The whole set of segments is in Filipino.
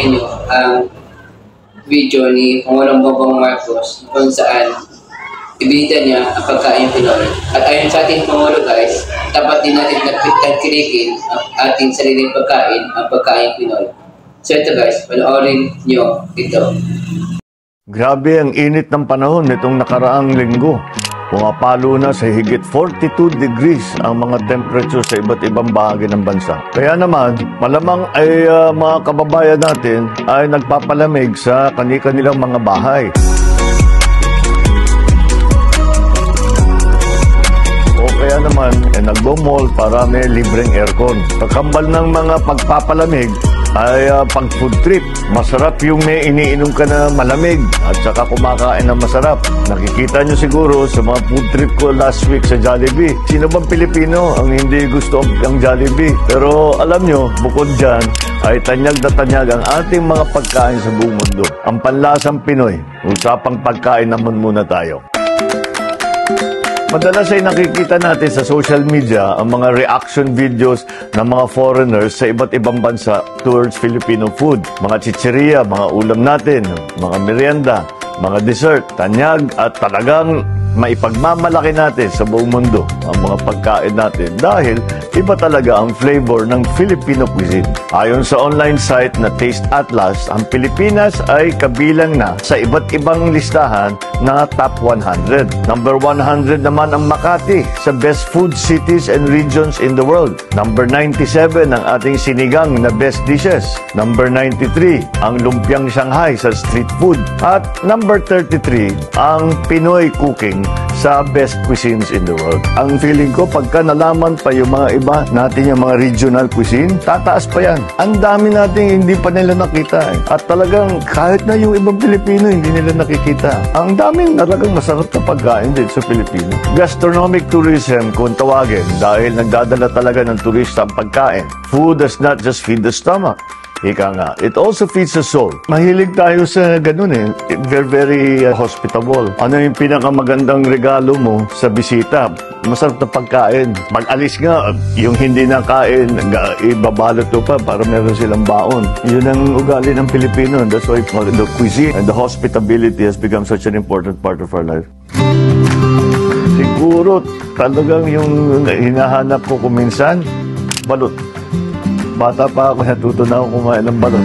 inyo ang video ni Pangulong Bongbong Marcos kung saan ibinida niya ang pagkain Pinoy. At ayon sa ating Pangulo guys, dapat din natin nagkirikin ang ating sariling pagkain, ang pagkain Pinoy. So ito guys, panoorin nyo ito. Grabe ang init ng panahon nitong nakaraang linggo. Pumapalo na sa higit 42 degrees ang mga temperature sa iba't ibang bahagi ng bansa. Kaya naman, malamang ay mga kababayan natin ay nagpapalamig sa kanilang mga bahay. O kaya naman, nagbo-mall para may libreng aircon. Pagkambal ng mga pagpapalamig, ay pag food trip, masarap yung may iniinom ka na malamig at saka kumakain ng masarap. Nakikita nyo siguro sa mga food trip ko last week sa Jollibee. Sino bang Pilipino ang hindi gusto ang Jollibee? Pero alam nyo, bukod dyan, ay tanyag na tanyag ang ating mga pagkain sa buong mundo. Ang panlasang Pinoy, usapang pagkain naman muna tayo. Madalas ay nakikita natin sa social media ang mga reaction videos ng mga foreigners sa iba't ibang bansa towards Filipino food. Mga chicheria, mga ulam natin, mga merienda, mga dessert, tanyag at talagang maipagmamalaki natin sa buong mundo ang mga pagkain natin dahil iba talaga ang flavor ng Filipino cuisine. Ayon sa online site na Taste Atlas, ang Pilipinas ay kabilang na sa iba't ibang listahan na top 100. Number 100 naman ang Makati sa best food cities and regions in the world. Number 97 ang ating sinigang na best dishes. Number 93 ang lumpiang Shanghai sa street food. At number 33 ang Pinoy cooking sa best cuisines in the world. Ang feeling ko, pagka nalaman pa yung mga iba natin, yung mga regional cuisine, tataas pa yan. Ang dami natin hindi pa nila nakita. At talagang kahit na yung ibang Pilipino, hindi nila nakikita. Ang daming talagang masarap na pagkain din sa Pilipino. Gastronomic tourism kung tawagin dahil nagdadala talaga ng turista ang pagkain. Food does not just feed the stomach. Ika nga, it also feeds the soul. Mahilig tayo sa ganun eh. Very, very hospitable. Ano yung pinakamagandang regalo mo sa bisita? Masarap na pagkain. Pag-alis nga, yung hindi nakain, ibabalot to pa para meron silang baon. Yun ang ugali ng Pilipino. That's why the cuisine and the hospitality has become such an important part of our life. Siguro, talagang yung hinahanap ko kuminsan, balot. Bata pa ako, natuto na ako kumain ng balot.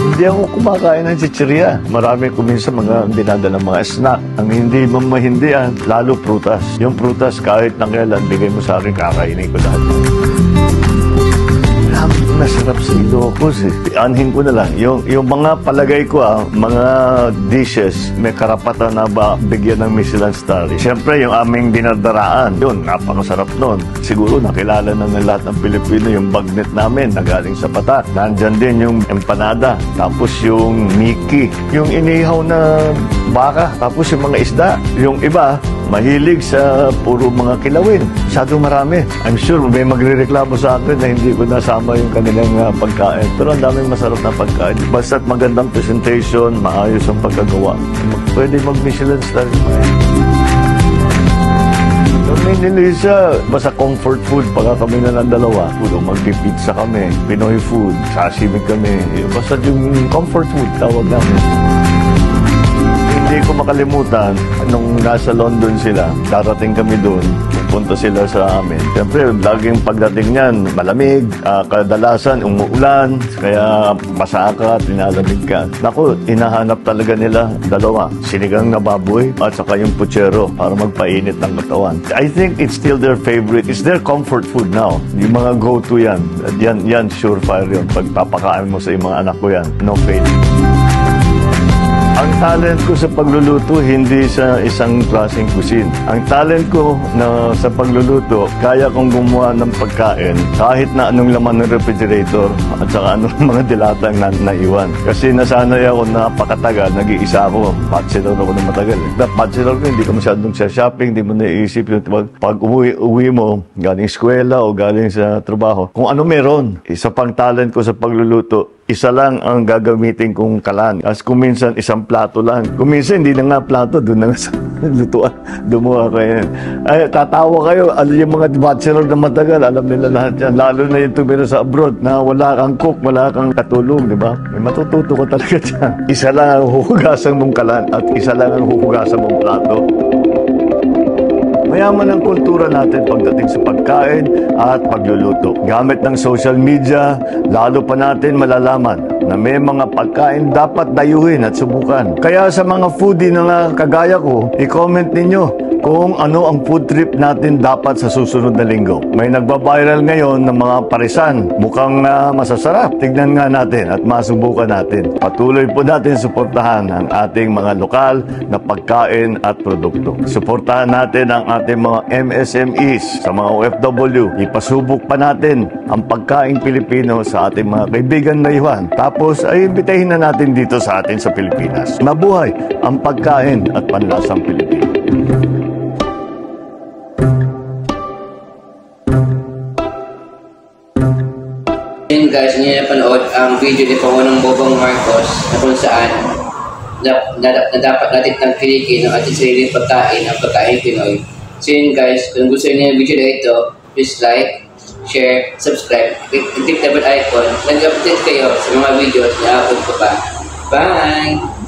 Hindi ako kumakain ng chicheria. Marami ko minsan mga dinadala mga snack. Ang hindi mamahindian, lalo prutas. Yung prutas, kahit na kailan, bigay mo sa akin, kakainin ko lahat. Masarap sa Ilocos eh. Anhin ko na lang. Yung mga palagay ko mga dishes, may karapatan na ba bigyan ng Michelin star. Siyempre, yung aming dinardaraan, yun, napakasarap nun. Siguro nakilala na ng lahat ng Pilipino yung bagnet namin na galing sa Patak. Nandyan din yung empanada. Tapos yung Mickey. Yung inihaw na baka. Tapos yung mga isda. Yung iba, mahilig sa puro mga kilawin. Masyadong marami. I'm sure may magrereklamo sa akin na hindi ko nasama yung kanilang pagkain. Pero ang daming masarap na pagkain. Basta't magandang presentation, maayos ang pagkagawa. Pwede mag-Michelin star. Lisa, basta comfort food, pagka kami na ng dalawa, magpipizza kami, Pinoy food, sashimi kami. Basta yung comfort food, tawag namin. Hindi ko makalimutan, nung nasa London sila, darating kami doon, punta sila sa amin. Siyempre, laging pagdating niyan, malamig, kadalasan umuulan, kaya masaka, tinalamig ka. Naku, hinahanap talaga nila dalawa, sinigang na baboy at saka yung puchero para magpainit ng katawan. I think it's still their favorite, it's their comfort food now. Yung mga go-to yan, yan surefire yun. Pag papakain mo sa mga anak ko yan, no fail. Ang talent ko sa pagluluto, hindi sa isang klaseng cuisine. Ang talent ko na sa pagluluto, kaya kong gumawa ng pagkain kahit na anong laman ng refrigerator at saka anong mga dilatang naiwan. Kasi nasanay ako napakatagal, nag-iisa ako. Bachelor ako na matagal. Bachelor ko, hindi ka masyadong sa shopping, hindi mo naisip yung pag uwi mo, galing eskwela o galing sa trabaho, kung ano meron. Isa pang talent ko sa pagluluto, isa lang ang gagamitin kong kalan. As kuminsan, isang plato lang. Kuminsan, hindi na nga plato, doon na nga sa lutuan. Dumuha kayo yan. Ay, tatawa kayo. Ano yung mga bachelor na matagal, alam nila lahat yan. Lalo na yung tumira sa abroad na wala kang cook, wala kang katulong, di ba? May matututo ka talaga dyan. Isa lang ang huhugasan mong kalan at isa lang ang huhugasan mong plato. Mayaman ang kultura natin pagdating sa pagkain at pagluluto. Gamit ng social media, lalo pa natin malalaman na may mga pagkain dapat dayuhin at subukan. Kaya sa mga foodie na kagaya ko, i-comment ninyo kung ano ang food trip natin dapat sa susunod na linggo. May nagba-viral ngayon ng mga parisan. Mukhang masasarap. Tignan nga natin at masubukan natin. Patuloy po natin suportahan ang ating mga lokal na pagkain at produkto. Suportahan natin ang ating mga MSMEs sa mga OFW. Ipasubok pa natin ang pagkain Pilipino sa ating mga kaibigan na Yuan. Tapos ay imbitahin na natin dito sa atin sa Pilipinas. Mabuhay ang pagkain at panlasang Pilipino. Yun guys, hindi napanood ang video ni Pangulong Bongbong Marcos na kung saan na dapat natin tangkilikin ang ating sariling pagkain, ang pagkain Pinoy. So yun guys, kung gusto niyo yung video na ito, please like, share, subscribe, click the bell icon, nag-update kayo sa mga videos na upload ko pa. Bye!